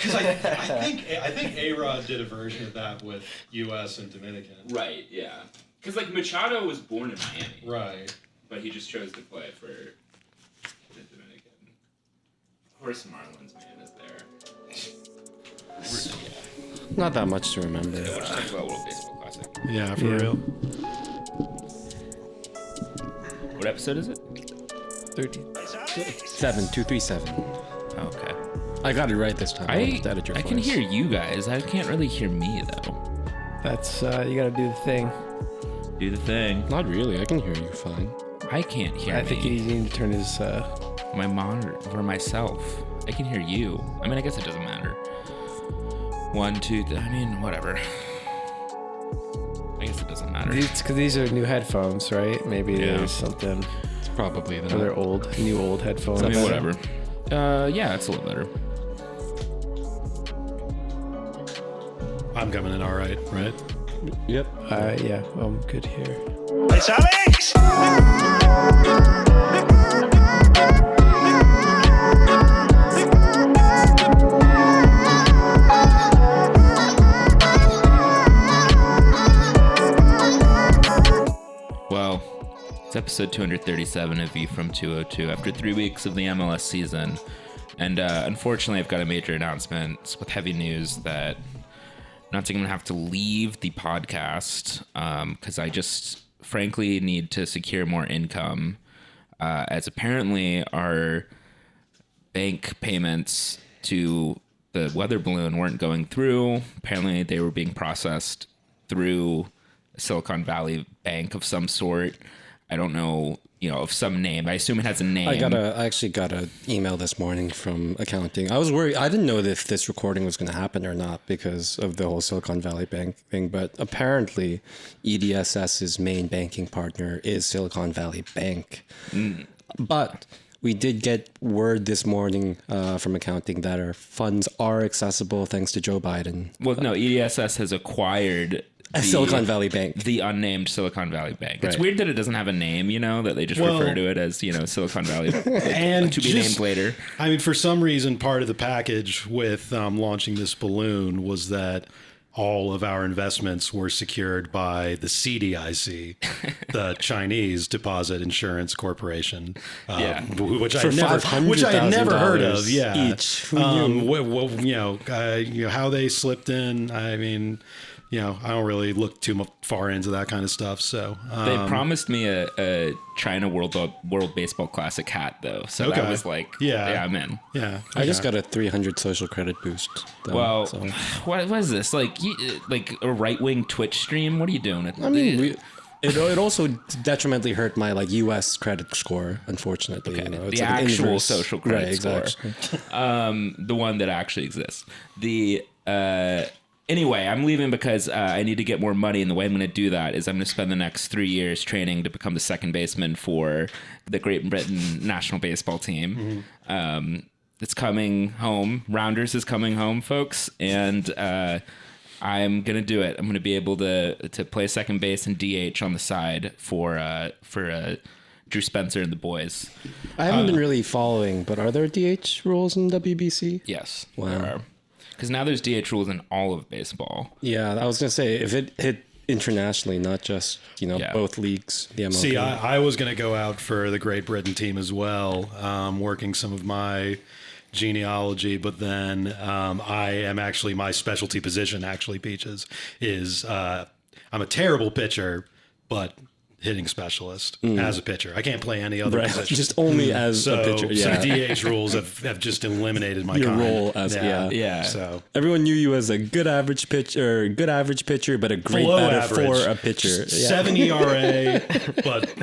Because I think A-Rod did a version of that with U.S. and Dominican. Right. Yeah. Because like Machado was born in Miami. Right. But he just chose to play for the Dominican. Horace Marlins, man, is there. Not that much to remember. Yeah, we'll just talk about World Baseball Classic. Yeah, for real. What episode is it? 237. Okay. I got it right this time. I I can hear you guys. I can't really hear me, though. That's, you gotta do the thing. Do the thing. Not really. I can hear you fine. I can't hear me. I think you need to turn his, my monitor for myself. I can hear you. I mean, I guess it doesn't matter. 1, 2, I mean, whatever. I guess it doesn't matter. because these are new headphones, right? Maybe there's something. It's probably Or they're old headphones. I mean, whatever. Yeah, it's a little better. I'm coming in all right? Yep. Yeah, I'm good here. It's Alex! Well, it's episode 237 of V from 202 after 3 weeks of the MLS season. And unfortunately, I've got a major announcement with heavy news that I'm not going to have to leave the podcast because I just frankly need to secure more income as apparently our bank payments to the weather balloon weren't going through. Apparently they were being processed through a Silicon Valley bank of some sort. I don't know, of some name. I assume it has a name. I actually got an email this morning from accounting. I was worried. I didn't know if this recording was going to happen or not because of the whole Silicon Valley Bank thing. But apparently, EDSS's main banking partner is Silicon Valley Bank. But we did get word this morning from accounting that our funds are accessible thanks to Joe Biden. Well, no, EDSS has acquired Silicon Valley Bank. The unnamed Silicon Valley Bank. It's Right. weird that it doesn't have a name, that they just refer to it as, Silicon Valley And to be named later. I mean, for some reason, part of the package with launching this balloon was that all of our investments were secured by the CDIC, the Chinese Deposit Insurance Corporation, which I had never heard of. Yeah, each. Who knew? How they slipped in. I mean, I don't really look too far into that kind of stuff. So they promised me a China World Baseball Classic hat, though. So that was like, yeah, I'm in. Yeah, I just got a 300 social credit boost. Though, well, so. what is this? Like a right-wing Twitch stream? What are you doing? I mean, it also detrimentally hurt my U.S. credit score, unfortunately. Okay. It's The like actual social credit right, score. Exactly. The one that actually exists. Anyway, I'm leaving because I need to get more money, and the way I'm going to do that is I'm going to spend the next 3 years training to become the second baseman for the Great Britain national baseball team. Mm-hmm. It's coming home. Rounders is coming home, folks, and I'm going to do it. I'm going to be able to play second base and DH on the side for Drew Spencer and the boys. I haven't been really following, but are there DH rules in WBC? Yes, Wow. there are. Because now there's DH rules in all of baseball. Yeah, I was going to say, if it hit internationally, not just, both leagues, the MLB. See, I was going to go out for the Great Britain team as well, working some of my genealogy, but then I am actually, my specialty position, actually, Peaches, is I'm a terrible pitcher, but hitting specialist as a pitcher. I can't play any other position. Just only as a pitcher. Yeah. So DH rules have just eliminated my Your role as Yeah. So everyone knew you as a good average pitcher, but a great below batter average. for a pitcher. Yeah. 7 ERA, but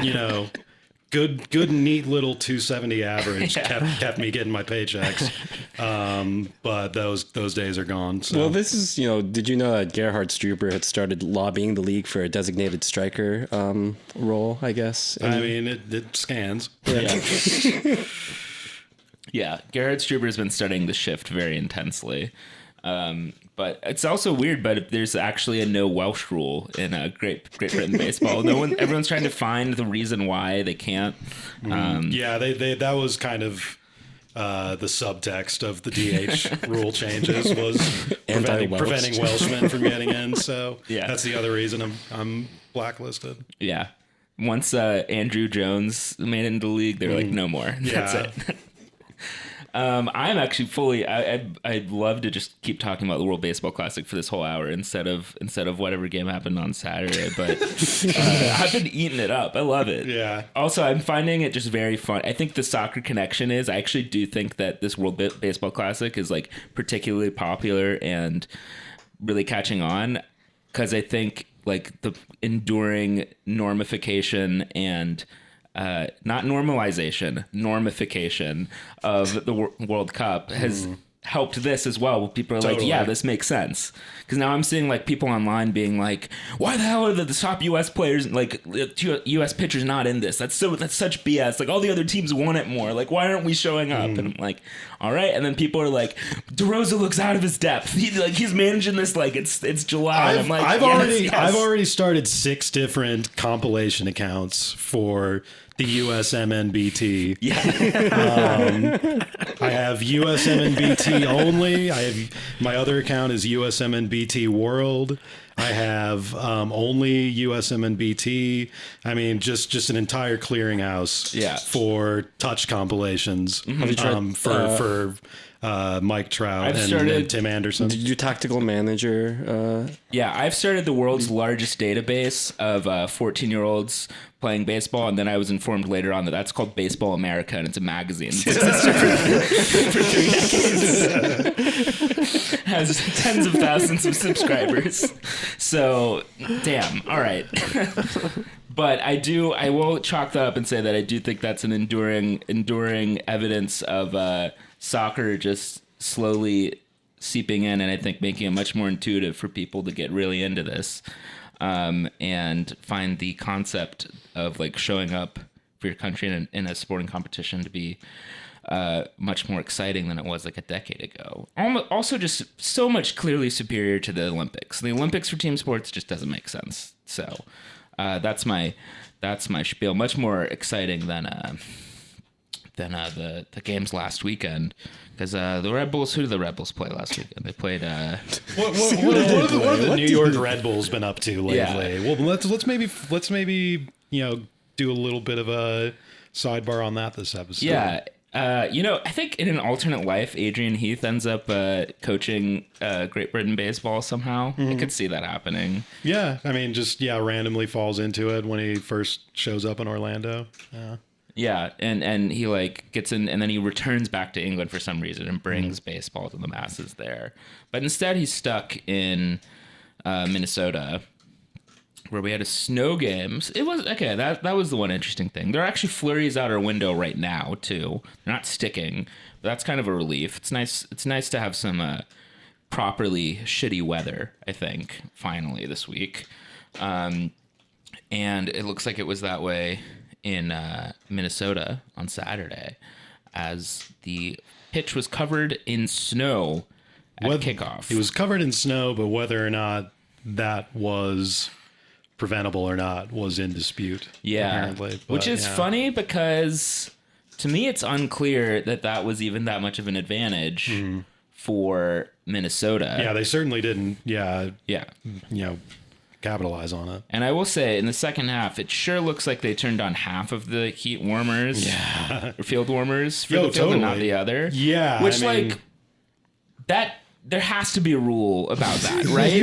good neat little 270 average kept me getting my paychecks. But those days are gone. So. Well, this is, did you know that Gerhard Struber had started lobbying the league for a designated striker role, I guess? I mean, it scans. Yeah. Yeah, Gerhard Struber has been studying the shift very intensely. But it's also weird, but there's actually a no Welsh rule in Great Britain baseball. Everyone's trying to find the reason why they can't. Yeah, they that was kind of the subtext of the DH rule changes was Anti-Welsh. preventing Welshmen from getting in. So Yeah. that's the other reason I'm blacklisted. Yeah. Once Andrew Jones made it into the league, they were like, no more. That's Yeah. it. I'm actually fully. I'd love to just keep talking about the World Baseball Classic for this whole hour instead of whatever game happened on Saturday. But I've been eating it up. I love it. Yeah. Also, I'm finding it just very fun. I think the soccer connection is. I actually do think that this World Baseball Classic is like particularly popular and really catching on because I think like the enduring normification and not normalization, normification of the World Cup has helped this as well. People are like, Totally. yeah, this makes sense. Because now I'm seeing like people online being like, why the hell are the top U.S. players, like U.S. pitchers not in this? That's such BS. Like all the other teams want it more. Like why aren't we showing up? And I'm like, all right. And then people are like, DeRosa looks out of his depth. He's managing this like it's July. And I'm like, I've already started 6 different compilation accounts for the USMNBT. Yeah. I have USMNBT only. I have my other account is USMNBT World. I have only USMNBT. I mean, just an entire clearinghouse for touch compilations. Have you tried for Mike Trout and Tim Anderson? Did you Tactical Manager? Yeah, I've started the world's largest database of 14-year-olds playing baseball, and then I was informed later on that that's called Baseball America, and it's a magazine. It's existed for 3 decades. Has tens of thousands of subscribers. So, damn. All right. But I will chalk that up and say that I do think that's an enduring evidence of soccer just slowly seeping in, and I think making it much more intuitive for people to get really into this. And find the concept of like showing up for your country in a sporting competition to be much more exciting than it was like a decade ago. Also, just so much clearly superior to the Olympics. The Olympics for team sports just doesn't make sense. So that's my spiel. Much more exciting than the games last weekend. Because the Red Bulls, who did the Red Bulls play last weekend? They played. What have the New York Red Bulls been up to lately? Yeah. Well, let's maybe do a little bit of a sidebar on that this episode. Yeah. I think in an alternate life, Adrian Heath ends up coaching Great Britain baseball somehow. I could see that happening. Yeah, I mean, randomly falls into it when he first shows up in Orlando. Yeah. Yeah, and he like gets in, and then he returns back to England for some reason and brings baseball to the masses there. But instead, he's stuck in Minnesota, where we had a snow games. It was okay. That was the one interesting thing. There are actually flurries out our window right now too. They're not sticking, but that's kind of a relief. It's nice. It's nice to have some properly shitty weather. I think finally this week, and it looks like it was that way in Minnesota on Saturday, as the pitch was covered in snow at kickoff. It was covered in snow, but whether or not that was preventable or not was in dispute. Yeah, apparently. But, which is funny because to me it's unclear that was even that much of an advantage for Minnesota. Yeah, they certainly didn't. Yeah. Yeah. Capitalize on it. And I will say, in the second half, it sure looks like they turned on half of the heat warmers, or field warmers for the field and not the other. Yeah, which that there has to be a rule about that, right?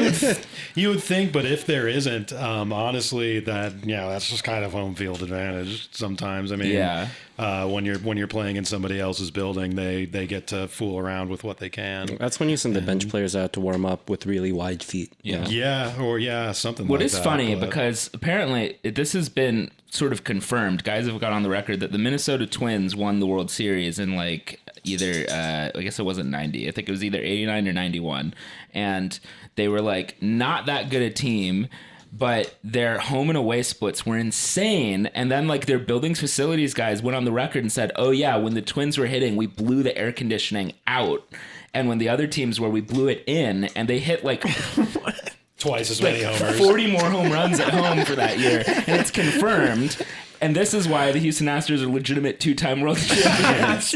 You would think, but if there isn't, honestly, that's just kind of home field advantage sometimes. I mean, when you're playing in somebody else's building, they get to fool around with what they can. That's when you send the bench players out to warm up with really wide feet. Yeah. Something What like is that. funny, because apparently this has been sort of confirmed. Guys have got on the record that the Minnesota Twins won the World Series in like either, I guess it wasn't 90. I think it was either 89 or 91. And they were like not that good a team, but their home and away splits were insane. And then like their buildings facilities guys went on the record and said, oh yeah, when the Twins were hitting, we blew the air conditioning out. And when the other teams were, we blew it in, and they hit like twice as many homers. 40 more home runs at home for that year. And it's confirmed. And this is why the Houston Astros are legitimate 2-time world champions.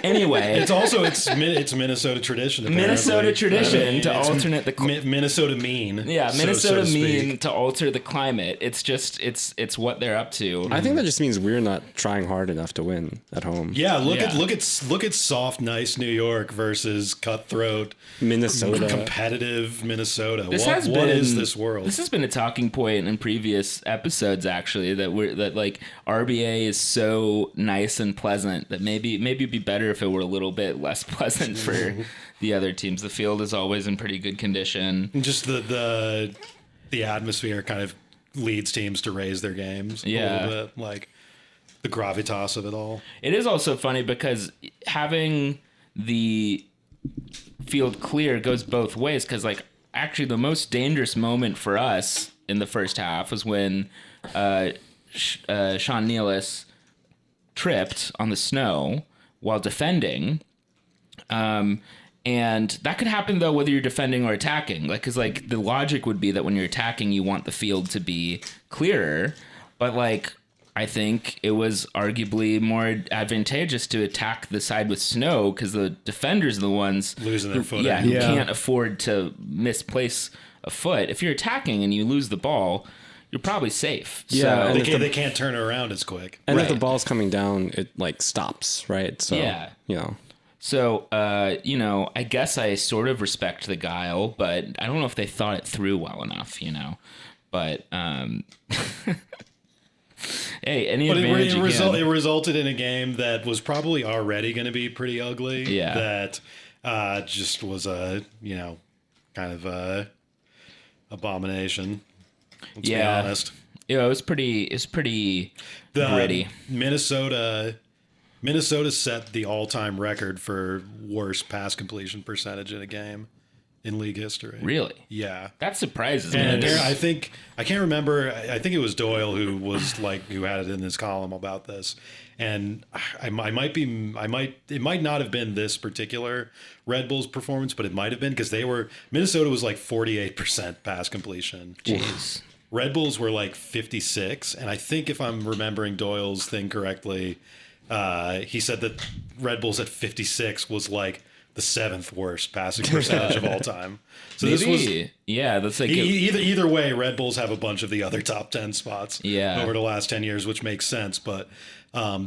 Anyway, it's Minnesota tradition. Apparently. Minnesota tradition I mean, to it's alternate the Minnesota mean. yeah, so Minnesota to mean speak. to alter the climate. It's just it's what they're up to. I think that just means we're not trying hard enough to win at home. Yeah, look Yeah. at soft, nice New York versus cutthroat Minnesota. competitive Minnesota. This what has what been is this world? This has been a talking point in previous episodes, actually, that like RBA is so nice and pleasant that maybe it'd be better if it were a little bit less pleasant for the other teams. The field is always in pretty good condition. And just the atmosphere kind of leads teams to raise their games a Yeah. little bit, like the gravitas of it all. It is also funny because having the field clear goes both ways, because like actually the most dangerous moment for us in the first half was when Sean Nealis tripped on the snow while defending. And that could happen though whether you're defending or attacking, like, because like the logic would be that when you're attacking you want the field to be clearer, but like I think it was arguably more advantageous to attack the side with snow because the defenders are the ones Losing their footing. who Yeah. can't afford to misplace a foot. If you're attacking and you lose the ball, you're probably safe. Yeah, So, and They can't turn around as quick. And if the Right. ball's coming down, it like stops, right? So Yeah. you know. So, I guess I sort of respect the guile, but I don't know if they thought it through well enough, But, hey, any But advantage you can. it resulted in a game that was probably already going to be pretty ugly. Yeah. That just was a kind of a abomination. Let's be honest. Yeah, it was pretty gritty. Minnesota set the all-time record for worst pass completion percentage in a game in league history. Really? Yeah. That surprises me. And I can't remember. I think it was Doyle who had it in his column about this. And it might not have been this particular Red Bulls performance, but it might have been because Minnesota was like 48% pass completion. Jeez. Red Bulls were like 56. And I think if I'm remembering Doyle's thing correctly, he said that Red Bulls at 56 was like the 7th worst passing percentage of all time. So Maybe, this was that's like either way. Red Bulls have a bunch of the other top 10 spots over the last 10 years, which makes sense. But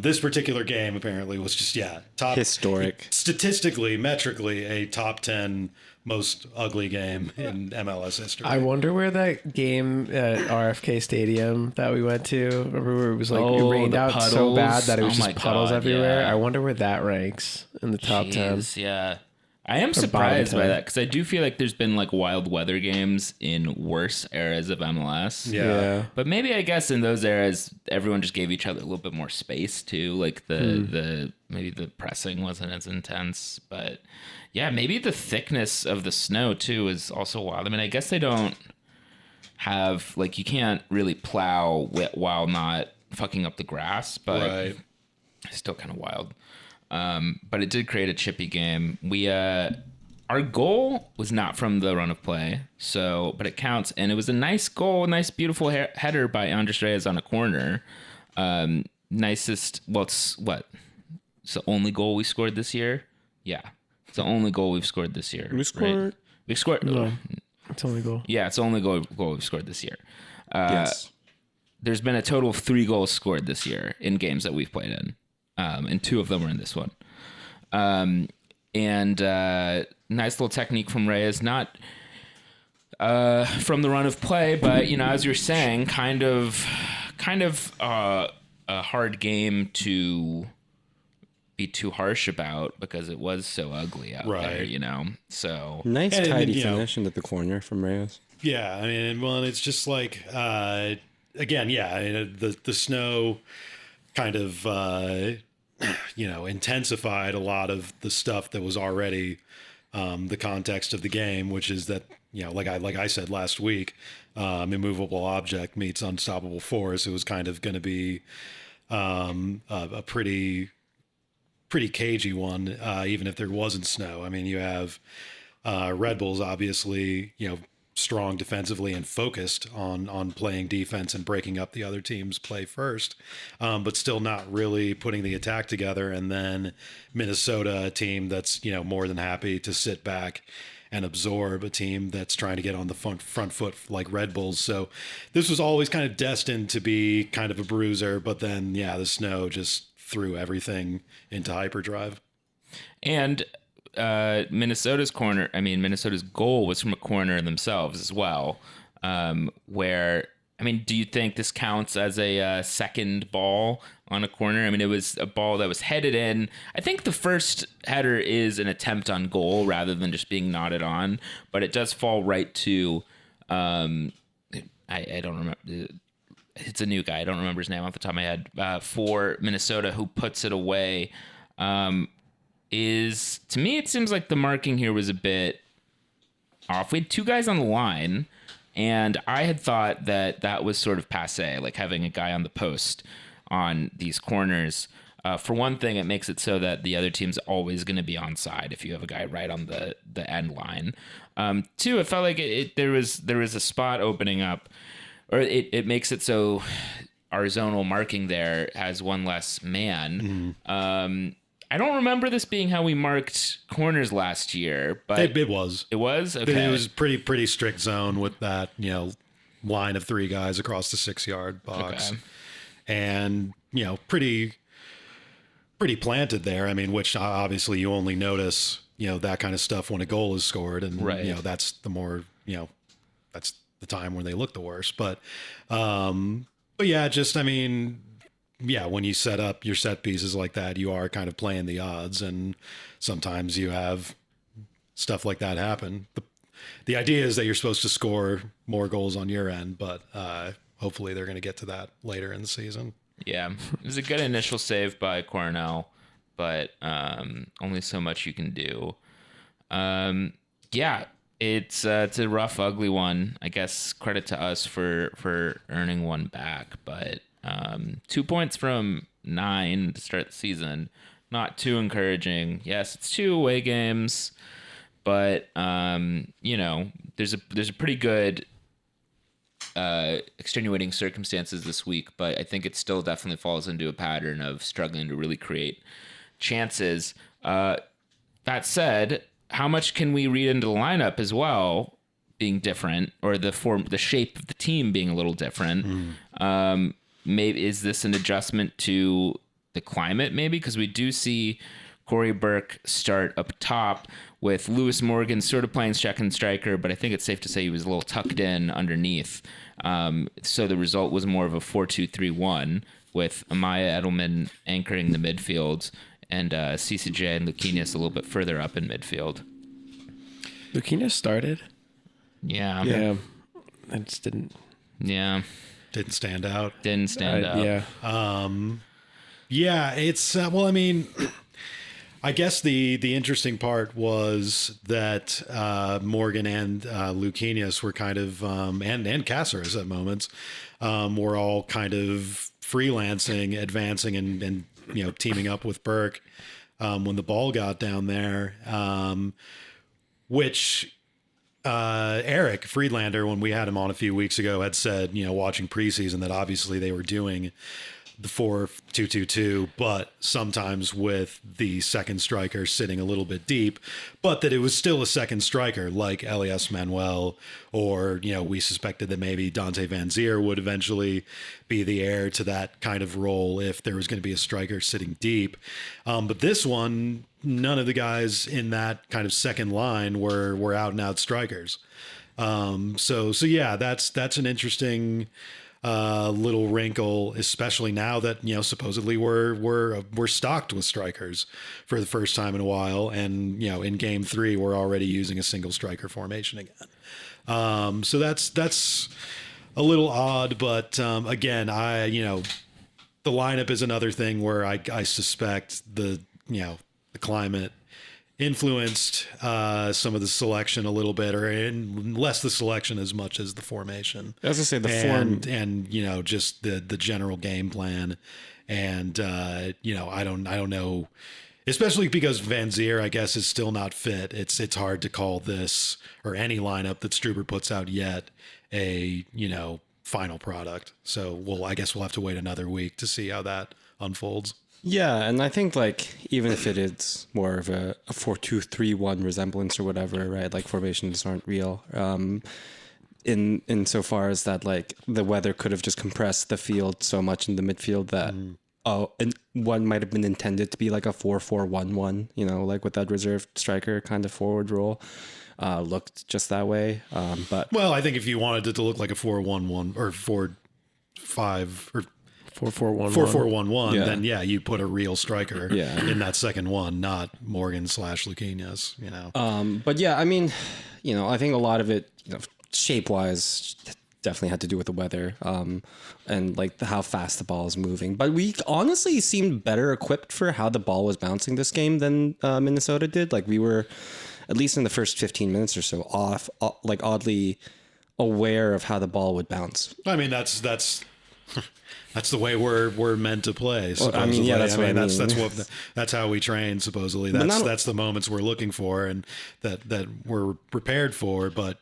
this particular game apparently was just top Historic. statistically, metrically, a top 10 most ugly game in MLS history. I wonder where that game at RFK Stadium that we went to, remember where it was like it Oh, rained the out so puddles? bad that it was Oh just my puddles God, everywhere. yeah. I wonder where that ranks in the top 10. Jeez, yeah. I am surprised by 10. that because I do feel like there's been like wild weather games in worse eras of MLS. Yeah. But maybe I guess in those eras, everyone just gave each other a little bit more space too. Like the maybe the pressing wasn't as intense. But yeah, maybe the thickness of the snow too is also wild. I mean, I guess they don't have like you can't really plow while not fucking up the grass, but Right. it's still kind of wild. But it did create a chippy game. Our goal was not from the run of play, but it counts. And it was a nice goal, nice, beautiful header by Andres Reyes on a corner. Nicest, it's the only goal we scored this year? Yeah. It's the only goal we've scored this year. We scored. Right? We scored. No, it's only goal. Yeah, it's the only goal we've scored this year. Yes. There's been a total of 3 goals scored this year in games that we've played in. And 2 of them were in this one. Nice little technique from Reyes, not from the run of play, but as you're saying, kind of a hard game to be too harsh about because it was so ugly out there, So Nice And, tidy you know- finish into the corner from Reyes. Yeah, I mean, well, it's just like again, the snow kind of intensified a lot of the stuff that was already the context of the game, which is that like I said last week, immovable object meets unstoppable force. It was kind of going to be a pretty cagey one, even if there wasn't snow. I mean, you have Red Bulls obviously, strong defensively and focused on playing defense and breaking up the other team's play first, but still not really putting the attack together. And then Minnesota, a team that's, more than happy to sit back and absorb a team that's trying to get on the front foot like Red Bulls. So this was always kind of destined to be kind of a bruiser, but then, the snow just threw everything into hyperdrive. And Minnesota's goal was from a corner themselves as well, where, do you think this counts as a second ball on a corner? It was a ball that was headed in. I think the first header is an attempt on goal rather than just being nodded on, but it does fall right to, I don't remember. It's a new guy. I don't remember his name off the top of my head, for Minnesota, who puts it away. To me, it seems like the marking here was a bit off. We had two guys on the line, and I had thought that was sort of passé, like having a guy on the post on these corners. For one thing, it makes it so that the other team's always going to be onside if you have a guy right on the end line. Two, it felt like there was a spot opening up, or it makes it so our zonal marking there has one less man. I don't remember this being how we marked corners last year, but it was. It was? Okay. It was pretty strict zone with that, line of three guys across the 6-yard box. Okay. And, pretty planted there. Which obviously you only notice, that kind of stuff when a goal is scored. And, right. That's the more, that's the time when they look the worst. But yeah, just, when you set up your set pieces like that, you are kind of playing the odds, and sometimes you have stuff like that happen. The idea is that you're supposed to score more goals on your end, but hopefully they're going to get to that later in the season. Yeah, it was a good initial save by Cornell, but only so much you can do. Yeah, it's a rough, ugly one. I guess credit to us for earning one back, but 2 points from 9 to start the season, not too encouraging. Yes, it's 2 away games, but there's a pretty good extenuating circumstances this week, but I think it still definitely falls into a pattern of struggling to really create chances. That said, how much can we read into the lineup as well being different, or the shape of the team being a little different? Maybe is this an adjustment to the climate? Maybe because we do see Corey Burke start up top with Lewis Morgan sort of playing second striker, but I think it's safe to say he was a little tucked in underneath. So the result was more of a 4-2-3-1 with Amaya Edelman anchoring the midfield and CCJ and Luquinhas a little bit further up in midfield. Luquinhas started? Yeah. Yeah. I just didn't. Yeah. Didn't stand out. Yeah. Yeah, it's I guess the interesting part was that Morgan and Luquinhas were kind of and Caceres at moments were all kind of freelancing, advancing, and teaming up with Burke when the ball got down there, which. Eric Friedlander, when we had him on a few weeks ago, had said, watching preseason that obviously they were doing the 4-2-2-2, but sometimes with the second striker sitting a little bit deep, but that it was still a second striker like Elias Manuel, or, we suspected that maybe Dante Van Zier would eventually be the heir to that kind of role if there was going to be a striker sitting deep. But this one, none of the guys in that kind of second line were out and out strikers. So yeah, that's an interesting little wrinkle, especially now that supposedly we're stocked with strikers for the first time in a while, and in Game 3 we're already using a single striker formation again. So that's a little odd, but again, the lineup is another thing where I suspect the climate influenced some of the selection a little bit, or less the selection as much as the formation. As I say, the form and just the general game plan, and I don't know especially because Van Zier, I guess, is still not fit. It's hard to call this or any lineup that Struber puts out yet a, final product. So I guess we'll have to wait another week to see how that unfolds. Yeah, and I think like even if it is more of a 4-2-3-1 resemblance or whatever, right? Like formations aren't real. In so far as that, like the weather could have just compressed the field so much in the midfield that and one might have been intended to be like a 4-4-1-1, like with that reserve striker kind of forward role. Looked just that way. But Well, I think if you wanted it to look like a 4-1-1 or 4-5 or 4-4-1-1. 4-4-1-1, Yeah. then you put a real striker Yeah. in that second one, not Morgan/Luquinhas, But yeah, I mean, I think a lot of it, shape wise, definitely had to do with the weather, and like how fast the ball is moving. But we honestly seemed better equipped for how the ball was bouncing this game than Minnesota did. Like we were, at least in the first 15 minutes or so, like oddly aware of how the ball would bounce. I mean, that's the way we're meant to play. Well, I Supposedly. mean, yeah, that's what I mean. That's how we train. Supposedly, But that's the moments we're looking for and that we're prepared for. But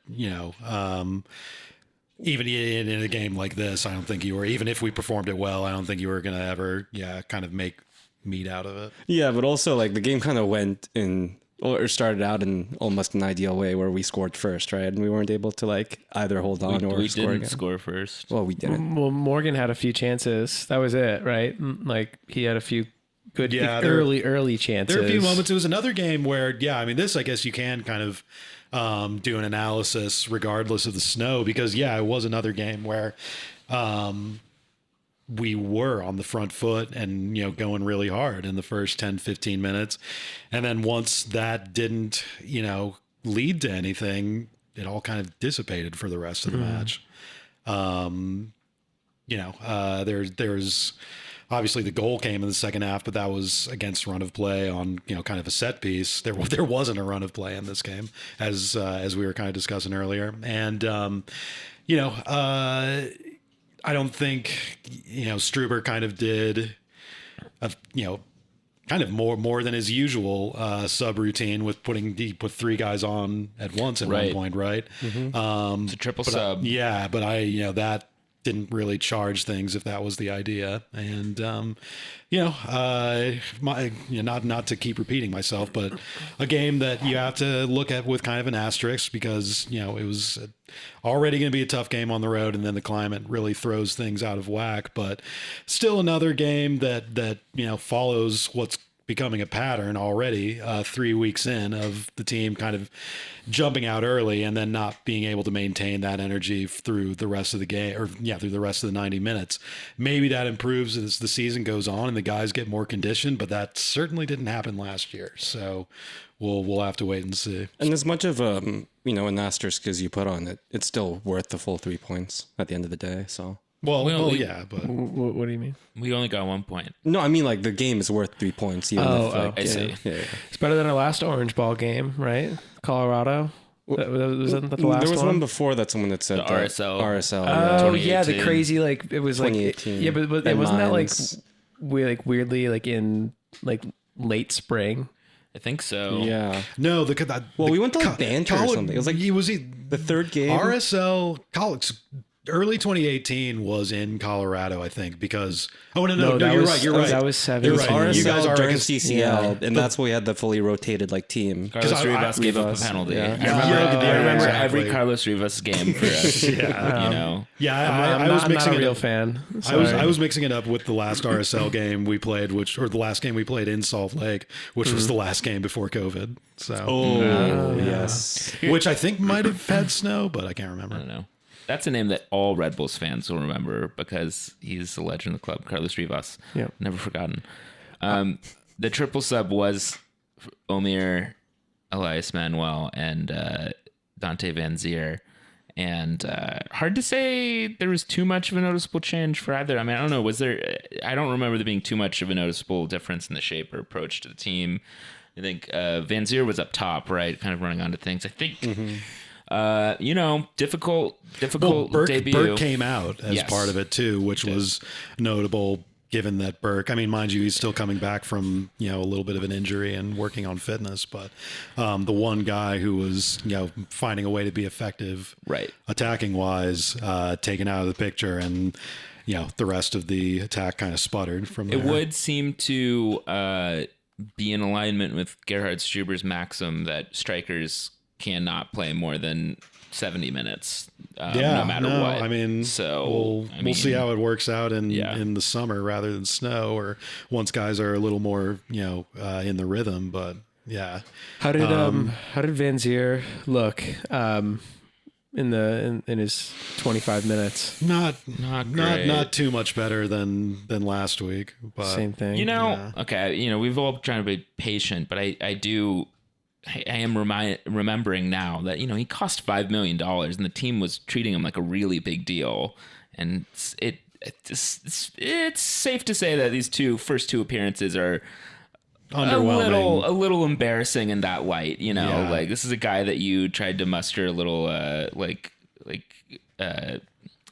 even in a game like this, I don't think you were. Even if we performed it well, I don't think you were going to ever, kind of make meat out of it. Yeah, but also like the game kind of went in or started out in almost an ideal way where we scored first, right? And we weren't able to like either hold on or We score didn't again. score first. Well, we didn't. Well, Morgan had a few chances. That was it, right? Like he had a few good early chances. There are a few moments. It was another game where, this, I guess you can kind of do an analysis regardless of the snow because, it was another game where we were on the front foot and, going really hard in the first 10, 15 minutes. And then once that didn't, lead to anything, it all kind of dissipated for the rest of the match. There's obviously the goal came in the second half, but that was against run of play on, kind of a set piece. There wasn't a run of play in this game as we were kind of discussing earlier. And, I don't think, Struber kind of did, kind of more than his usual sub routine with he put three guys on at once at one point, right? Mm-hmm. It's a triple sub. Yeah, but that didn't really charge things if that was the idea. And, not to keep repeating myself, but a game that you have to look at with kind of an asterisk because, it was already going to be a tough game on the road. And then the climate really throws things out of whack, but still another game that follows what's becoming a pattern already 3 weeks in of the team kind of jumping out early and then not being able to maintain that energy through the rest of the game through the rest of the 90 minutes. Maybe that improves as the season goes on and the guys get more conditioned, but that certainly didn't happen last year. So we'll have to wait and see. And as much of an asterisk as you put on it, it's still worth the full 3 points at the end of the day. So But What do you mean? We only got 1 point. no, I mean like the game is worth 3 points. Even I see. Yeah. It's better than our last Orange Ball game, right? Colorado. Was that the last There was one? one before that someone had said The RSL. RSL. Oh yeah, the 2018. crazy like it was like 2018. yeah, but And wasn't that like mine's- weirdly like in like late spring? I think so. Yeah. No, We went to like Banter or something. It was like the third game. RSL college. Early 2018 was in Colorado, I think, because No, you're that was- right. You're right. that was 7. You're It was right. RSL You guys are during because- CCL, yeah. and that's where we had the fully rotated like team. Carlos I- Rivas gave up a Rivas, penalty. yeah. I remember exactly. every Carlos Rivas game for us. Yeah, I'm I was not mixing a it real up. fan. I was mixing it up with the last RSL game we played, or the last game we played in Salt Lake, which was the last game before COVID. So, Oh, yes. which I think might have had snow, but I can't remember. I don't know. That's a name that all Red Bulls fans will remember because he's a legend of the club, Carlos Rivas. Yeah. Never forgotten. The triple sub was Omir, Elias Manuel, and Dante Van Zier. And hard to say there was too much of a noticeable change for either. I mean, I don't know. I don't remember there being too much of a noticeable difference in the shape or approach to the team. I think Van Zier was up top, right? Kind of running onto things. I think... difficult Well, Burke debut. came out as Yes. part of it too, which was notable given that Burke, I mean, mind you, he's still coming back from, a little bit of an injury and working on fitness, but the one guy who was, finding a way to be effective Right. attacking wise, taken out of the picture, and, the rest of the attack kind of sputtered from there. It would seem to be in alignment with Gerhard Struber's maxim that strikers cannot play more than 70 minutes, no matter what. I mean, so we'll see how it works out in the summer rather than snow, or once guys are a little more, in the rhythm. But yeah, how did Van Zier look in his 25 minutes? Not great. Not too much better than last week. But Same thing. Okay, we've all trying to be patient, but I am remembering now that, he cost $5 million and the team was treating him like a really big deal. And it's safe to say that these first two appearances are underwhelming. a little embarrassing in that light, like this is a guy that you tried to muster a little,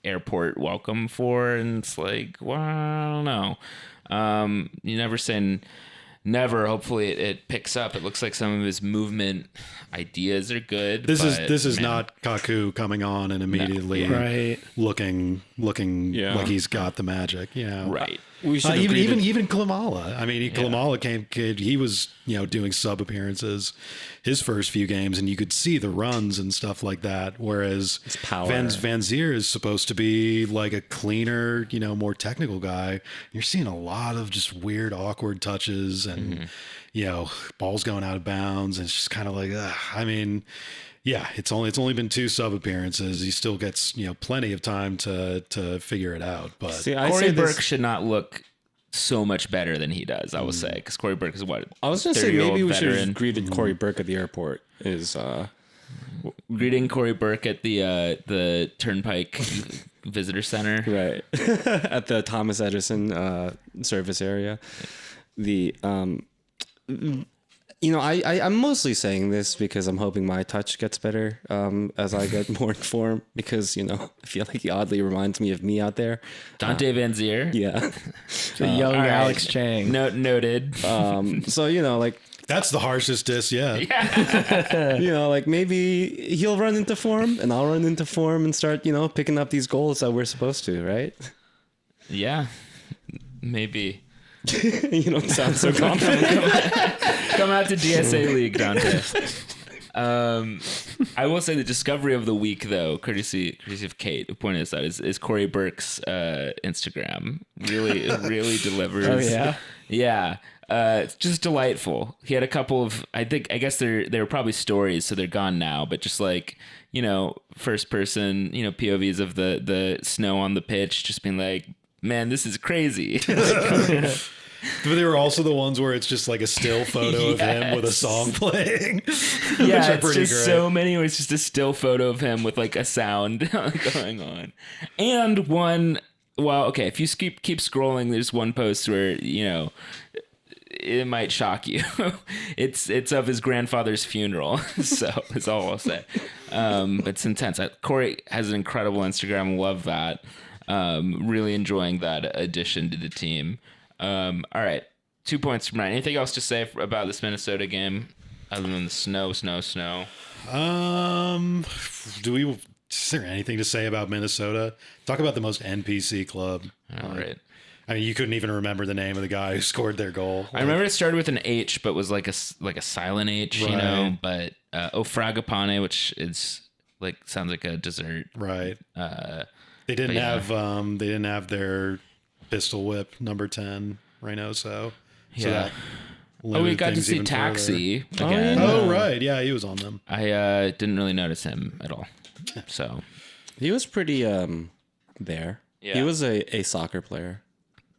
airport welcome for. And it's like, well, I don't know. You never say never. Hopefully it picks up. It looks like some of his movement ideas are good. This is not Kaku coming on and immediately looking like he's got the magic. Right. We should even Klimala. I mean, Klimala he was doing sub appearances his first few games, and you could see the runs and stuff like that. Whereas Van Zier is supposed to be like a cleaner, more technical guy. You're seeing a lot of just weird, awkward touches, and balls going out of bounds, and it's just kind of like, I mean. Yeah, it's only been 2 sub appearances. He still gets plenty of time to figure it out. But Corey Burke should not look so much better than he does. I will say, because Corey Burke is what I was going to say. Maybe we should have greeted Corey Burke at the airport. Greeting Corey Burke at the Turnpike Visitor Center, right at the Thomas Edison service area. I'm mostly saying this because I'm hoping my touch gets better as I get more informed, because, I feel like he oddly reminds me of me out there. Dante Van Zier. Yeah. It's a young Alex Chang. Noted. So, like... That's the harshest diss yet. Yeah. Like maybe he'll run into form and I'll run into form and start, picking up these goals that we're supposed to, right? Yeah. Maybe. You don't sound so confident. Come out to DSA League, Dante. I will say the discovery of the week, though, courtesy of Kate, who pointed this out, is Corey Burke's Instagram. Really delivers. Oh yeah, yeah. It's just delightful. He had a couple of, I guess they were probably stories, so they're gone now. But just like first person, POVs of the snow on the pitch, just being like, man, this is crazy. But they were also the ones where it's just like a still photo of him with a song playing. Yeah, it's just great. So many where it's just a still photo of him with like a sound going on. And one, well, okay, if you keep scrolling, there's one post where, it might shock you. It's of his grandfather's funeral. So that's all I'll say. It's intense. Corey has an incredible Instagram. Love that. Really enjoying that addition to the team. All right, 2 points from Ryan. Anything else to say about this Minnesota game other than the snow? Is there anything to say about Minnesota? Talk about the most NPC club. All right. I mean, you couldn't even remember the name of the guy who scored their goal. I remember it started with an H, but was like a silent H, right. But Fragapane, which is sounds like a dessert, right? They didn't have their pistol whip number 10 Reynoso. Yeah. We got to see Taxi again. Oh right, yeah, he was on them. I didn't really notice him at all. So he was pretty there. Yeah. He was a soccer player.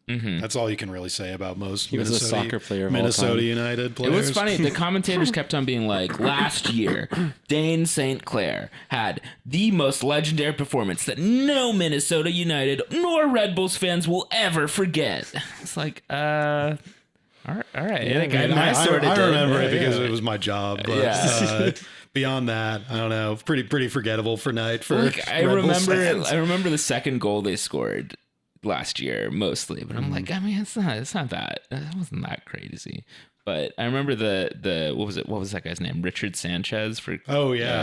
Mm-hmm. That's all you can really say about most he was a soccer player Minnesota United players. It was funny. The commentators kept on being like, last year, Dane St. Clair had the most legendary performance that no Minnesota United nor Red Bulls fans will ever forget. It's like, all right. Yeah, I remember it because it was my job. But, beyond that, I don't know. Pretty forgettable for night for I remember the second goal they scored. last year mostly, but I'm like, I mean, it's not that. It wasn't that crazy. But I remember the what was that guy's name? Richard Sanchez for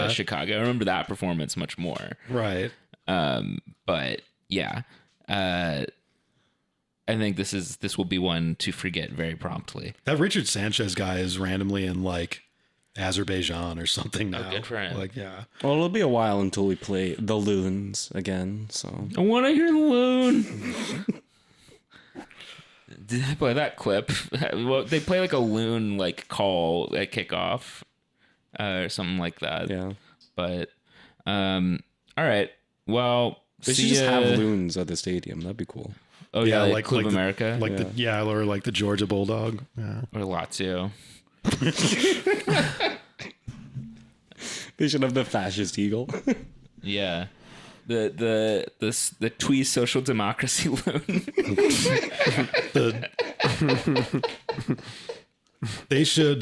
Chicago. I remember that performance much more. Right. But yeah, I think this will be one to forget very promptly. That Richard Sanchez guy is randomly in like Azerbaijan or something now. Oh, good for him. Like, yeah. Well, it'll be a while until we play the Loons again. So I want to hear the loon. Did I play that clip? Well, they play like a loon like call at kickoff or something like that. yeah, But all right. Well, they should just have Loons at the stadium. That'd be cool. Oh yeah, like Club the, America, like or like the Georgia Bulldog, or Lazio. They should have the fascist eagle. Yeah. The Twee social democracy loan. They should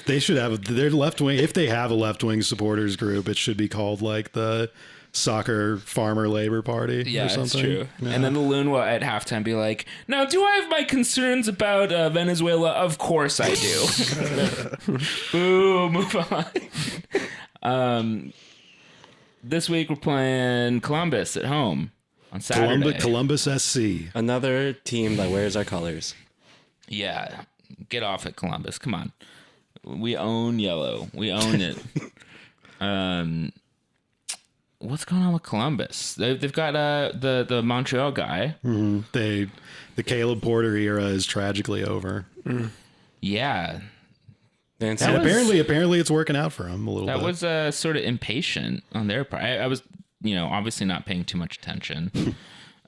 they should have their left wing, if they have a left wing supporters group, it should be called like the Soccer Farmer Labor Party Yeah, or something. that's true. Yeah. And then the loon will at halftime be like, "Now, do I have my concerns about Venezuela? Of course I do." Boo, move on. This week we're playing Columbus at home on Saturday. Columbus SC. Another team that wears our colors. Yeah, get off it, Columbus. Come on. We own yellow. We own it. What's going on with Columbus? They've got the Montreal guy. Mm-hmm. The Caleb Porter era is tragically over. Yeah. And apparently it's working out for him a little bit. That was sort of impatient on their part. I was, obviously not paying too much attention.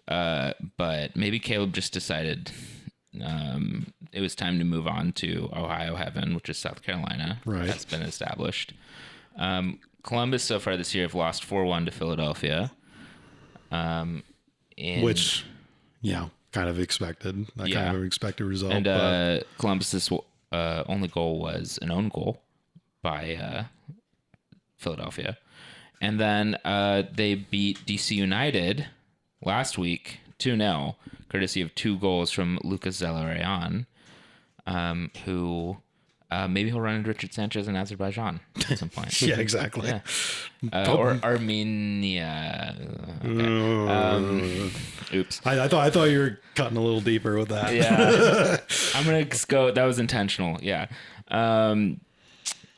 But maybe Caleb just decided it was time to move on to Ohio Heaven, which is South Carolina. Right. That's been established. Columbus so far this year have lost 4-1 to Philadelphia. Which, kind of expected. Kind of expected result. And Columbus's only goal was an own goal by Philadelphia. And then they beat DC United last week 2-0, courtesy of 2 goals from Lucas Zelarayan, who maybe he'll run into Richard Sanchez in Azerbaijan at some point. Yeah, exactly. Yeah. Or Armenia. Okay. Oops. I thought you were cutting a little deeper with that. Yeah. I'm going to go. That was intentional. Yeah. And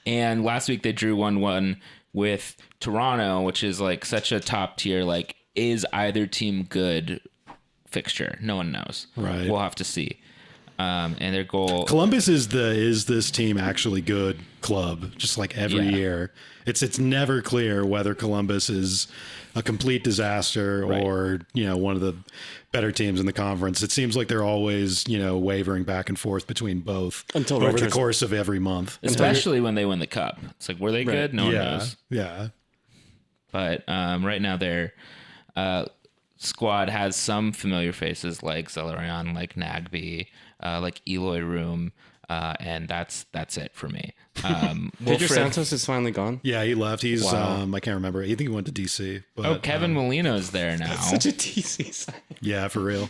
last week they drew 1-1 with Toronto, which is like such a top tier, like, is either team good fixture? No one knows. Right. We'll have to see. And their goal. Columbus is this team actually good club? Just like every year, it's never clear whether Columbus is a complete disaster or one of the better teams in the conference. It seems like they're always wavering back and forth between both over the course of every month, especially when they win the cup. It's like, were they good? No one knows. Yeah. But right now their squad has some familiar faces like Zelarayan, like Nagby, like Eloy Room, and that's it for me. Pedro Santos is finally gone. Yeah, he left. He's I can't remember. I think he went to DC. But, Kevin Molino's there now. Such a DC sign. Yeah, for real.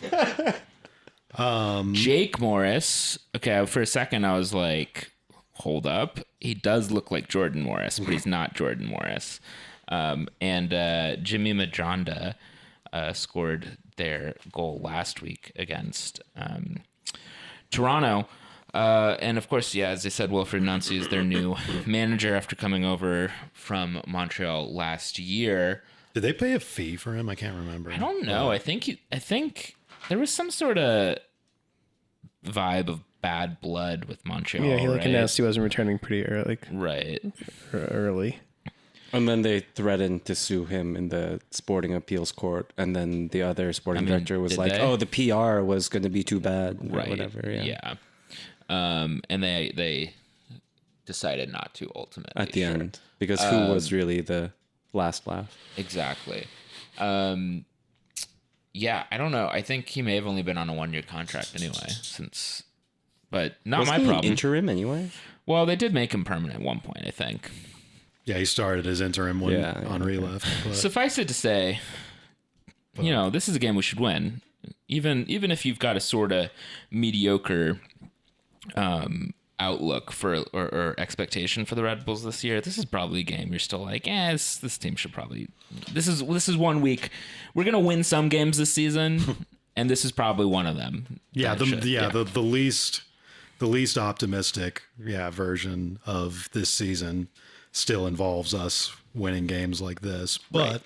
Jake Morris. Okay, for a second I was like, hold up. He does look like Jordan Morris, but he's not Jordan Morris. And Jimmy Madronda scored their goal last week against Toronto. And of course, as I said, Wilfred Nancy is their new manager after coming over from Montreal last year. Did they pay a fee for him? I can't remember. I don't know. I think there was some sort of vibe of bad blood with Montreal. Yeah, he announced he wasn't returning pretty early. Right. Early. And then they threatened to sue him in the sporting appeals court. And then the other sporting director was like, "Oh, the PR was going to be too bad," or whatever. Yeah. And they decided not to ultimately at the end, because who was really the last laugh? Exactly. I don't know. I think he may have only been on a 1-year contract anyway, but not Wasn't my he problem. Interim anyway. Well, they did make him permanent at one point, I think. Yeah, he started as interim when Henri left. But. Suffice it to say, you know, this is a game we should win. Even if you've got a sort of mediocre outlook for or expectation for the Red Bulls this year, this is probably a game you're still like, this team should probably. This is 1 week. We're gonna win some games this season, and this is probably one of them. Yeah, the least optimistic version of this season still involves us winning games like this. But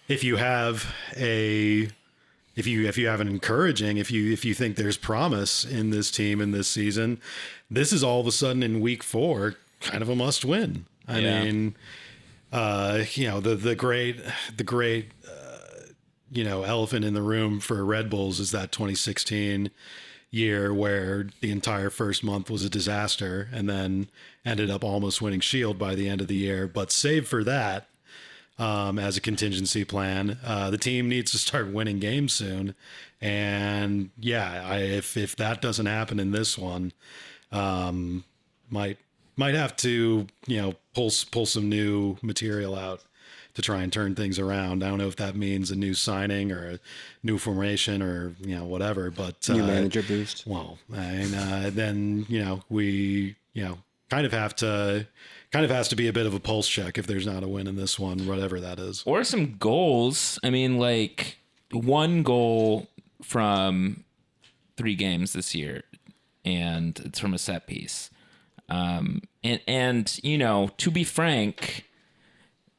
if you have an encouraging, if you think there's promise in this team in this season, this is all of a sudden in week 4 kind of a must win. I mean, the great elephant in the room for Red Bulls is that 2016 year where the entire first month was a disaster and then ended up almost winning Shield by the end of the year. But save for that, as a contingency plan, the team needs to start winning games soon. And if that doesn't happen in this one, might have to, pull some new material out to try and turn things around. I don't know if that means a new signing or a new formation or, whatever, but new manager boost. Well, and then, we, kind of has to be a bit of a pulse check if there's not a win in this one, whatever that is. Or some goals. I mean, like 1 goal from 3 games this year, and it's from a set piece. And to be frank,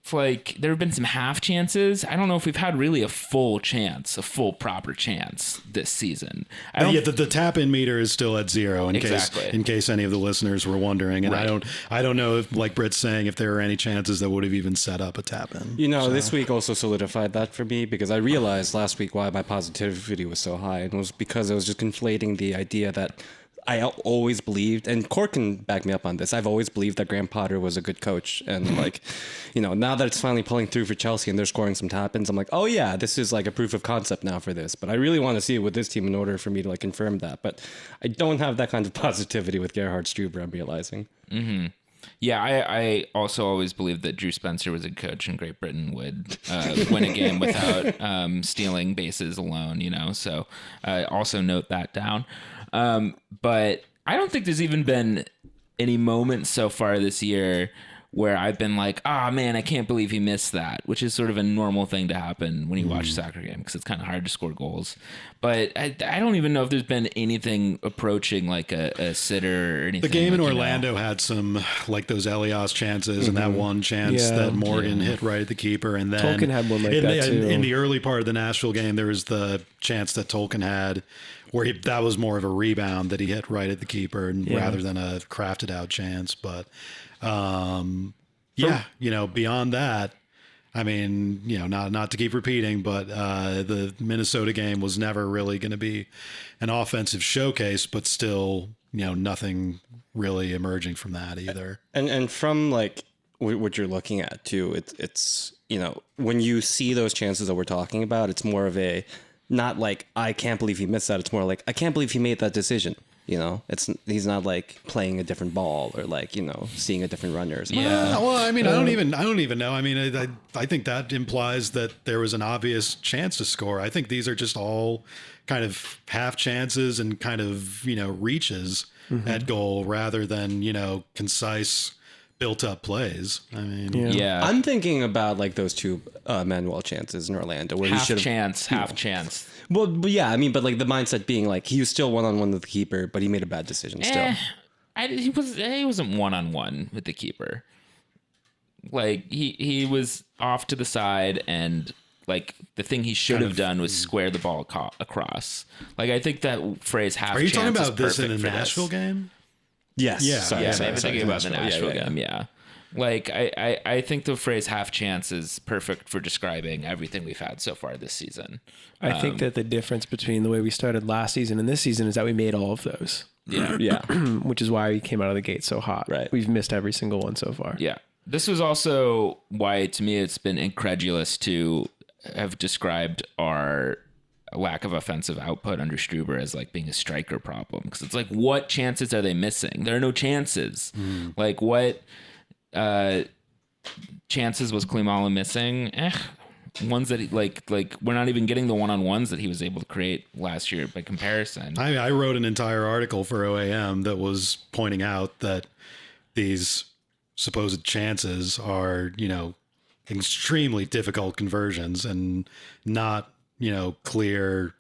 it's like there have been some half chances. I don't know if we've had really a full proper chance this season. The tap in meter is still at 0 in case any of the listeners were wondering. And I don't know if, like Brit's saying, if there were any chances that would have even set up a tap in. This week also solidified that for me, because I realized last week why my positivity was so high, and it was because I was just conflating the idea that I always believed, and Cork can back me up on this, I've always believed that Graham Potter was a good coach. And now that it's finally pulling through for Chelsea and they're scoring some tap-ins, I'm like, oh yeah, this is like a proof of concept now for this. But I really want to see it with this team in order for me to confirm that. But I don't have that kind of positivity with Gerhard Struber, I'm realizing. Mm-hmm. Yeah, I also always believed that Drew Spencer was a coach and Great Britain would win a game without stealing bases alone, So also note that down. But I don't think there's even been any moments so far this year where I've been like, man, I can't believe he missed that, which is sort of a normal thing to happen when you watch a soccer game because it's kind of hard to score goals. But I don't even know if there's been anything approaching like a sitter or anything. The game in Orlando had some like those Elias chances and that one chance that Morgan hit right at the keeper. And then Tolkien had one like that too. In the early part of the Nashville game, there was the chance that Tolkien had where that was more of a rebound that he hit right at the keeper and rather than a crafted out chance. But beyond that, I mean, not to keep repeating, but the Minnesota game was never really going to be an offensive showcase, but still, nothing really emerging from that either. And from like what you're looking at too, it's when you see those chances that we're talking about, it's more of a not like I can't believe he missed that. It's more like I can't believe he made that decision. He's not like playing a different ball or like seeing a different runner. Or something. Yeah. Well, I mean, I don't even know. I mean, I think that implies that there was an obvious chance to score. I think these are just all kind of half chances and kind of reaches at goal rather than concise built up plays. I mean, I'm thinking about like those 2 Manuel chances in Orlando where half he should half chance. Well, but yeah, I mean, but like the mindset being like he was still 1-on-1 with the keeper, but he made a bad decision still. He wasn't 1-on-1 with the keeper. Like he was off to the side, and like the thing he should have done was square the ball across. Like I think that phrase half. Are you chance talking about this in a for Nashville game? Yes. Yeah. Sorry, maybe thinking about the Nashville game. Yeah. Like I think the phrase half chance is perfect for describing everything we've had so far this season. I think that the difference between the way we started last season and this season is that we made all of those. Yeah. Which is why we came out of the gate so hot. Right. We've missed every single one so far. Yeah. This was also why, to me, it's been incredulous to have described our lack of offensive output under Struber as like being a striker problem. Because it's like, what chances are they missing? There are no chances. Like what chances was Klimala missing? ones that he, like we're not even getting the one-on-ones that he was able to create last year by comparison. I wrote an entire article for OAM that was pointing out that these supposed chances are, extremely difficult conversions and not, clear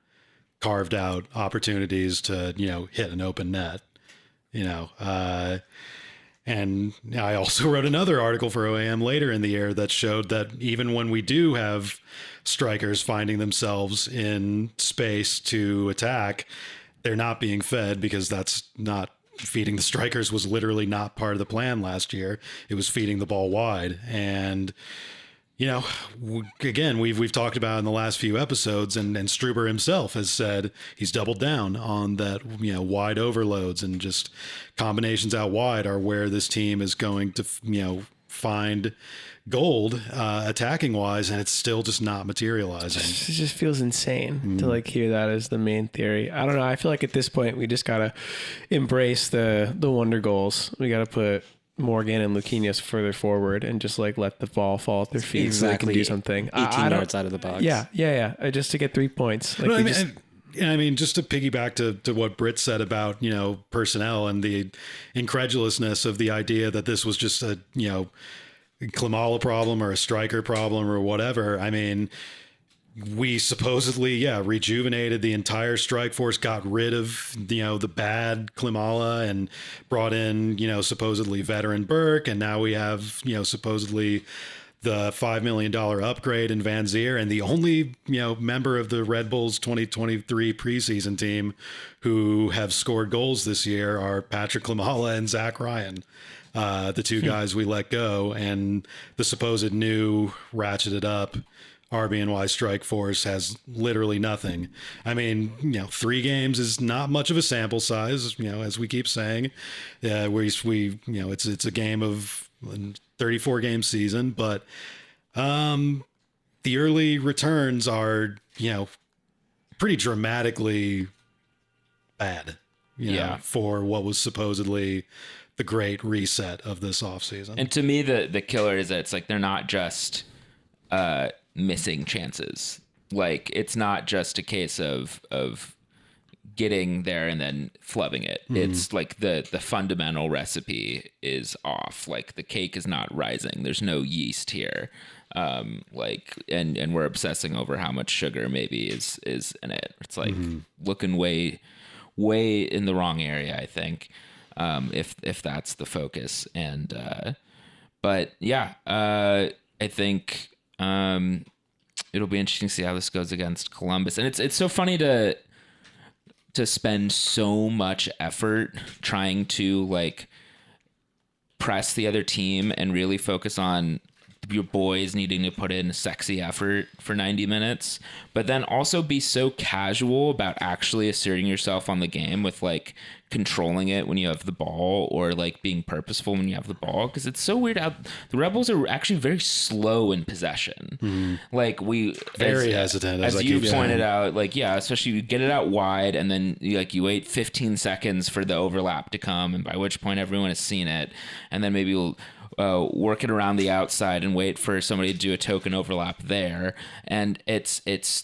carved out opportunities to, hit an open net, and I also wrote another article for OAM later in the year that showed that even when we do have strikers finding themselves in space to attack, they're not being fed, because that's not feeding the strikers was literally not part of the plan last year. It was feeding the ball wide. And, again, we've talked about in the last few episodes, and Struber himself has said he's doubled down on that, wide overloads and just combinations out wide are where this team is going to, find gold attacking wise, and it's still just not materializing. It just feels insane to hear that as the main theory. I don't know. I feel like at this point we just gotta embrace the wonder goals. We gotta put Morgan and Luquinhas further forward and just let the ball fall at their feet so they can do something. 18 yards out of the box. Yeah. Just to get 3 points. Just to piggyback to what Brit said about, personnel and the incredulousness of the idea that this was just a, Klimala problem or a striker problem or whatever. I mean, we supposedly, rejuvenated the entire strike force, got rid of, the bad Klimala and brought in, supposedly veteran Burke. And now we have, supposedly the $5 million upgrade in Van Zier, and the only, member of the Red Bulls 2023 preseason team who have scored goals this year are Patrick Klimala and Zach Ryan. The two guys we let go, and the supposed new ratcheted up RBNY strike force has literally nothing. I mean, 3 games is not much of a sample size, as we keep saying. It's a game of 34 game season, but the early returns are, pretty dramatically bad, for what was supposedly the great reset of this offseason. And to me, the killer is that it's they're not just missing chances. It's not just a case of getting there and then flubbing it. It's the fundamental recipe is off. The cake is not rising. There's no yeast here. And we're obsessing over how much sugar maybe is in it. It's looking way in the wrong area, I think. If that's the focus. And but yeah, I think it'll be interesting to see how this goes against Columbus. And it's so funny to spend so much effort trying to press the other team and really focus on your boys needing to put in a sexy effort for 90 minutes, but then also be so casual about actually asserting yourself on the game with controlling it when you have the ball, or being purposeful when you have the ball. Because it's so weird how the Rebels are actually very slow in possession. We very hesitant, as you pointed out. Especially you get it out wide, and then you wait 15 seconds for the overlap to come, and by which point everyone has seen it, and then maybe you'll work it around the outside and wait for somebody to do a token overlap there. And it's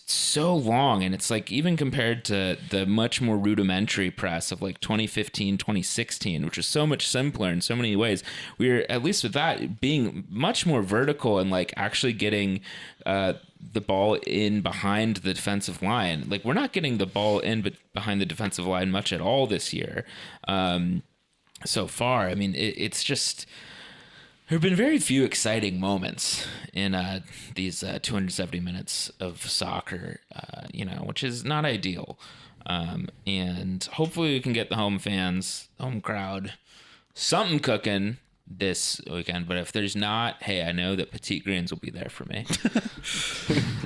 so long. And it's even compared to the much more rudimentary press of 2015, 2016, which is so much simpler in so many ways. We're, at least with that, being much more vertical and actually getting the ball in behind the defensive line. We're not getting the ball in behind the defensive line much at all this year so far. I mean, it's just... There have been very few exciting moments in these 270 minutes of soccer, which is not ideal. And hopefully we can get the home crowd, something cooking this weekend. But if there's not, hey, I know that Petite Greens will be there for me.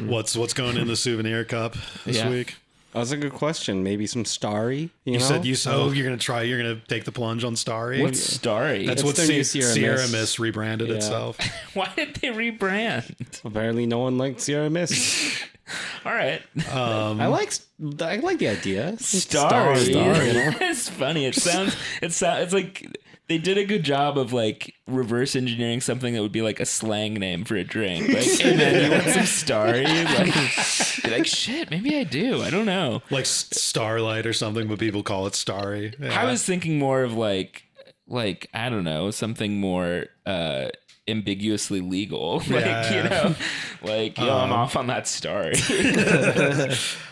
What's going in the Souvenir Cup this week? That was a good question. Maybe some Starry. You said you're gonna take the plunge on Starry. What's Starry? That's what Sierra Mist rebranded itself. Why did they rebrand? Apparently, no one liked Sierra Mist. All right. I like the idea. Starry. It's funny. It's like They did a good job of like reverse engineering something that would be like a slang name for a drink. Like, hey man, you want some Starry? Like, you're like, shit, maybe I do. I don't know. Like Starlight or something, but people call it Starry. Yeah. I was thinking more of like I don't know, something more ambiguously legal. Like, Yeah. you know, like, yo, I'm off on that Starry.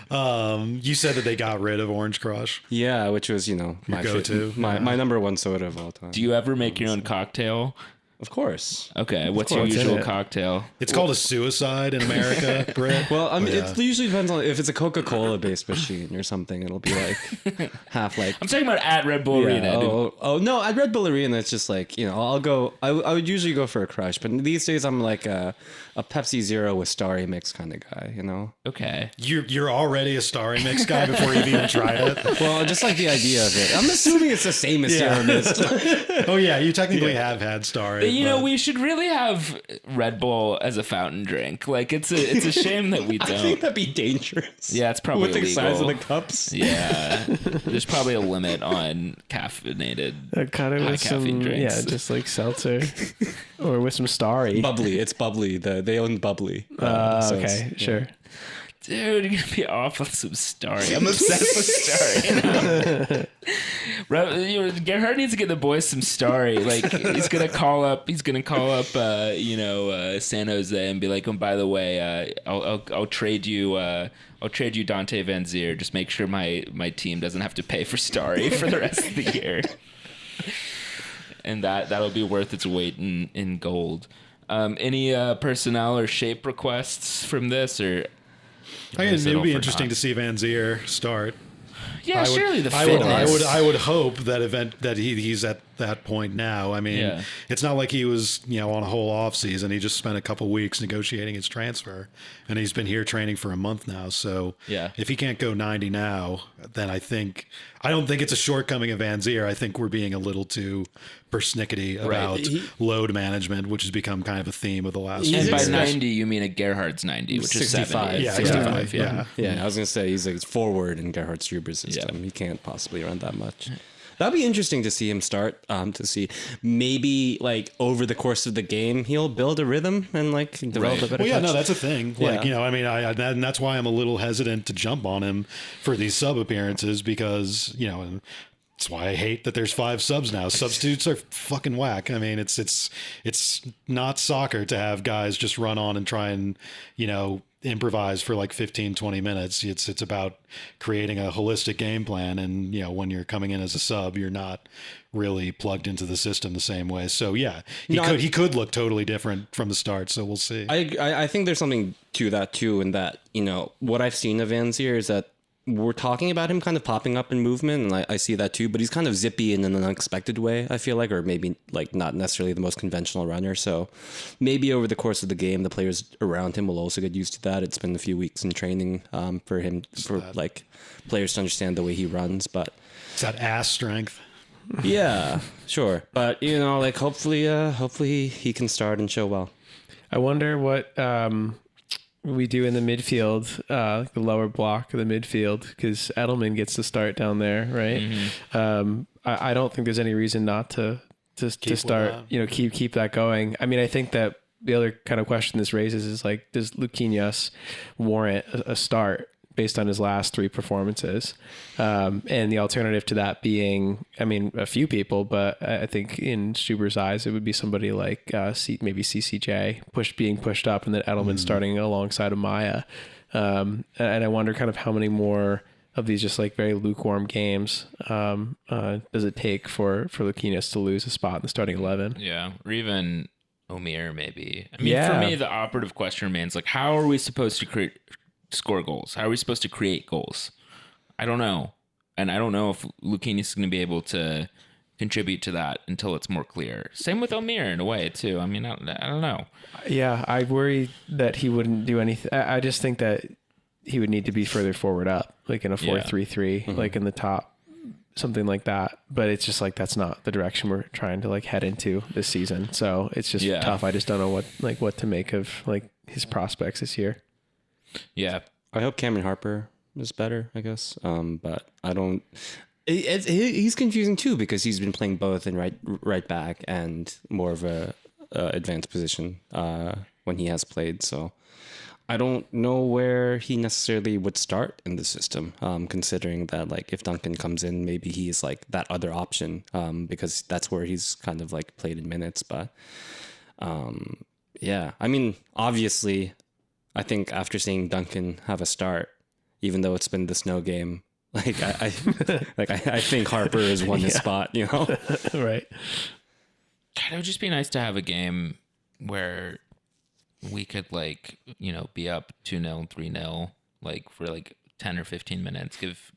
You said that they got rid of Orange Crush. Yeah, which was, my go-to. my number one soda of all time. Do you ever make your own cocktail? Of course. Okay, what's course. your usual Yeah. cocktail? It's called a suicide in America, Brit. Well, I mean, Yeah. it usually depends on if it's a Coca-Cola based machine or something. It'll be like half like. I'm talking about at Red Bull Arena. dude. Oh no! At Red Bull Arena, it's just like I'll go. I would usually go for a Crush, but these days I'm like a Pepsi Zero with Starry mix kind of guy. Okay. You're already a Starry Mix guy before you've even tried it. Well, just like the idea of it. I'm assuming it's the same as Yeah. Sierra Mist. Oh yeah, you technically have had Starry. But, but- we should really have Red Bull as a fountain drink. Like, it's a shame that we I think don't. that'd be dangerous. Yeah, it's probably with the size of illegal. the cups. Yeah, there's probably a limit on caffeinated. Cut it high with some, caffeine drinks. just like seltzer, or with some Starry. Bubbly. It's bubbly. They own bubbly. So it's- Okay, sure. Dude, you're gonna be off on some Starry. I'm obsessed with Starry. Gerhard needs to get the boys some Starry. Like, he's gonna call up. San Jose and be like, "Oh, by the way, I'll trade you. I'll trade you Dante Van Zier. Just make sure my team doesn't have to pay for Starry for the rest of the year." And that'll be worth its weight in gold. Any personnel or shape requests from this, or? I guess it would be for interesting not? to see Van Zier start. Yeah, I would- surely the I would, fitness. I would hope that he's at that point now. I mean, Yeah. it's not like he was on a whole off season. He just spent a couple weeks negotiating his transfer, and he's been here training for a month now. So Yeah. if he can't go 90 now, then I don't think it's a shortcoming of Van Zier. I think we're being a little too persnickety about load management, which has become kind of a theme of the last. And few by years. 90, you mean a Gerhard's 90, which is 65. 70. Yeah, 65, yeah. Yeah, I was gonna say he's like forward in Gerhard Struber's system. He can't possibly run that much. That'd be interesting to see him start. To see maybe like over the course of the game, he'll build a rhythm and like develop a better. Well, yeah, touch. no, that's a thing. Like, Yeah. and that's why I'm a little hesitant to jump on him for these sub appearances because, and that's why I hate that there's 5 subs now. Substitutes are fucking whack. I mean, it's not soccer to have guys just run on and try and, improvise for like 15, 20 minutes. It's about creating a holistic game plan. And, when you're coming in as a sub, you're not really plugged into the system the same way. So yeah, he could look totally different from the start. So we'll see. I think there's something to that too, in that what I've seen of Van Zier is that we're talking about him kind of popping up in movement, and I see that too, but he's kind of zippy in an unexpected way, I feel like, or maybe like not necessarily the most conventional runner. So maybe over the course of the game, the players around him will also get used to that. It's been a few weeks in training for like players to understand the way he runs, but It's that ass strength. yeah, sure. But like hopefully he can start and show well. I wonder what we do in the midfield, like the lower block of the midfield, because Edelman gets to start down there, right? Mm-hmm. I don't think there's any reason not to start, keep that going. I mean, I think that the other kind of question this raises is like, does Luquinhas warrant a start based on his last 3 performances? And the alternative to that being, I mean, a few people, but I think in Stuber's eyes, it would be somebody like maybe CCJ being pushed up, and then Edelman starting alongside of Maya. And I wonder kind of how many more of these just like very lukewarm games does it take for Luquinhas to lose a spot in the starting 11? Yeah, or even Omir, maybe. I mean, Yeah. for me, the operative question remains, like, how are we supposed to score goals? How are we supposed to create goals? I don't know. And I don't know if Luquinhas is going to be able to contribute to that until it's more clear. Same with Omir in a way, too. I mean, I don't know. Yeah, I worry that he wouldn't do anything. I just think that he would need to be further forward up, like in a 4-3-3, like in the top, something like that. But it's just like that's not the direction we're trying to like head into this season. So it's just tough. I just don't know what to make of like his prospects this year. Yeah. I hope Cameron Harper is better, I guess. But I don't. He's confusing too because he's been playing both in right back and more of a advanced position when he has played. So I don't know where he necessarily would start in the system, considering that like if Duncan comes in, maybe he's like that other option because that's where he's kind of like played in minutes. But yeah, I mean, obviously, I think after seeing Duncan have a start, even though it's been the snow game, like I think Harper has won his spot, you know? Right. It would just be nice to have a game where we could like, you know, be up 2-0, 3-0, like for like 10 or 15 minutes, give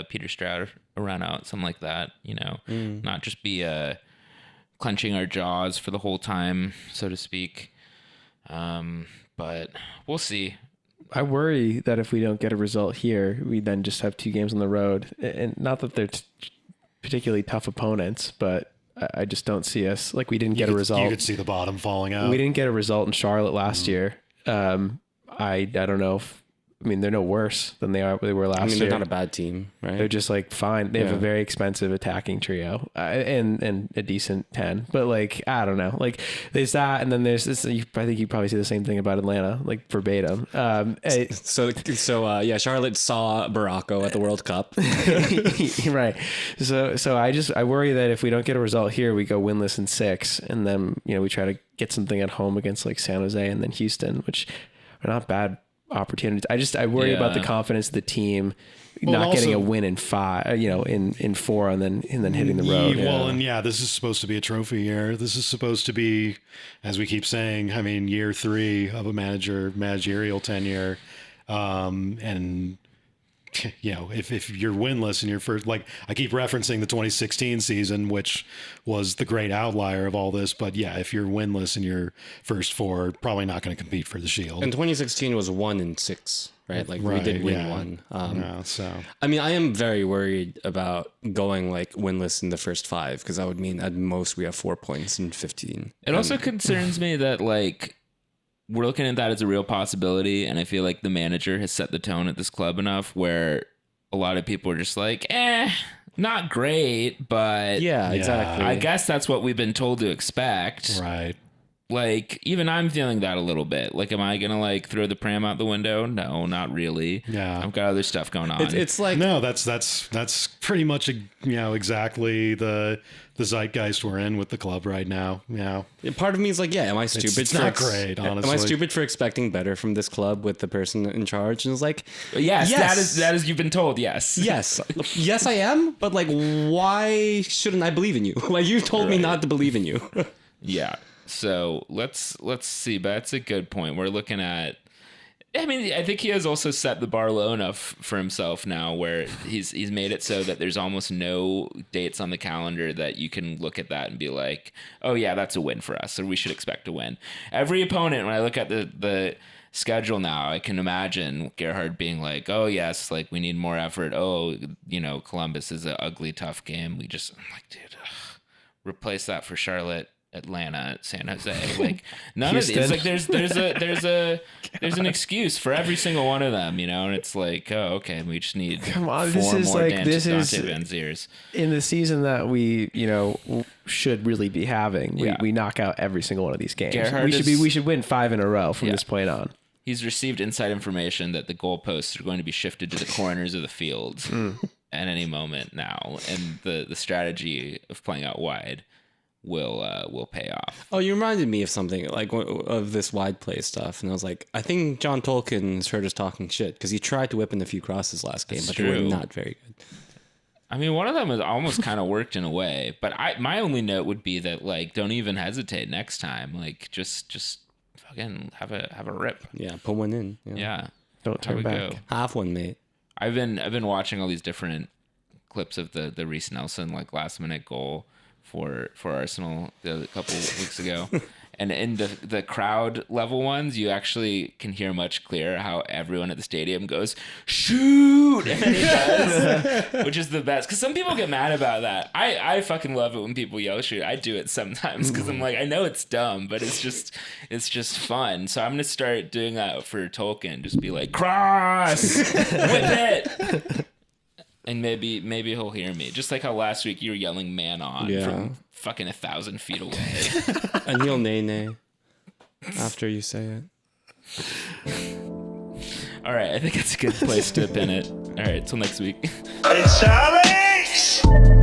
Peter Stroud a run out, something like that, you know, not just be clenching our jaws for the whole time, so to speak. But we'll see. I worry that if we don't get a result here, we then just have 2 games on the road. And not that they're particularly tough opponents, but I just don't see us. Like, we didn't get a result. You could see the bottom falling out. We didn't get a result in Charlotte last year. I don't know if, I mean, they're no worse than they were last year. I mean, they're not a bad team, right? They're just like fine. They have a very expensive attacking trio and a decent 10. But like, I don't know. Like, there's that, and then there's this. I think you probably see the same thing about Atlanta, like verbatim. So yeah, Charlotte saw Baracco at the World Cup, right? So I worry that if we don't get a result here, we go winless in 6, and then we try to get something at home against like San Jose and then Houston, which are not bad opportunities. I worry about the confidence of the team not getting a win in 5, in 4, and then hitting the road. Well, and this is supposed to be a trophy year. This is supposed to be, as we keep saying, I mean, year 3 of a managerial tenure. And if you're winless in your first, like I keep referencing the 2016 season, which was the great outlier of all this. But yeah, if you're winless in your first 4, probably not going to compete for the Shield. And 2016 was 1-6, right? Like we did win 1. So I mean, I am very worried about going like winless in the first 5 because that would mean at most we have 4 points in 15. It also concerns me that like we're looking at that as a real possibility, and I feel like the manager has set the tone at this club enough where a lot of people are just like, not great, but yeah, exactly. I guess that's what we've been told to expect. Right. Like, even I'm feeling that a little bit. Like, am I gonna like throw the pram out the window? No, not really. Yeah, I've got other stuff going on. It's like no, that's pretty much exactly the zeitgeist we're in with the club right now. Yeah, part of me is like, am I stupid? It's not great, honestly. Am I stupid for expecting better from this club with the person in charge? And it's like, yes, that is you've been told. Yes, yes, I am. But like, why shouldn't I believe in you? Like, you told me not to believe in you. Yeah. So let's see, but that's a good point. We're looking at, I mean, I think he has also set the bar low enough for himself now where he's made it so that there's almost no dates on the calendar that you can look at that and be like, oh yeah, that's a win for us, or we should expect to win. Every opponent, when I look at the schedule now, I can imagine Gerhard being like, oh yes, like we need more effort. Oh, Columbus is an ugly, tough game. I'm like, dude, replace that for Charlotte, Atlanta, San Jose, like none of these. Like there's an excuse for every single one of them, and it's like, oh, okay, we just need Come on, 4 this is more like this is Van Ziers in the season that we should really be having. We knock out every single one of these games. We should win 5 in a row from this point on. He's received inside information that the goalposts are going to be shifted to the corners of the field at any moment now, and the strategy of playing out wide will pay off. Oh, you reminded me of something like of this wide play stuff, and I was like, I think John Tolkien's heard us talking shit because he tried to whip in a few crosses last game, but they were not very good. I mean, one of them has almost kind of worked in a way, but my only note would be that like don't even hesitate next time. Like just fucking have a rip. Yeah, put one in. Yeah. Don't turn back. Go. Half one, mate. I've been watching all these different clips of the Reece Nelson like last minute goal for Arsenal a couple weeks ago. And in the crowd level ones, you actually can hear much clearer how everyone at the stadium goes, shoot! And then he does, which is the best. Because some people get mad about that. I fucking love it when people yell shoot. I do it sometimes because I'm like, I know it's dumb, but it's just fun. So I'm going to start doing that for Tolkien. Just be like, cross! Whip it! And maybe he'll hear me. Just like how last week you were yelling "man on" from fucking 1,000 feet away. And he'll nay after you say it. All right, I think that's a good place to pin it. All right, till next week. It's Alex!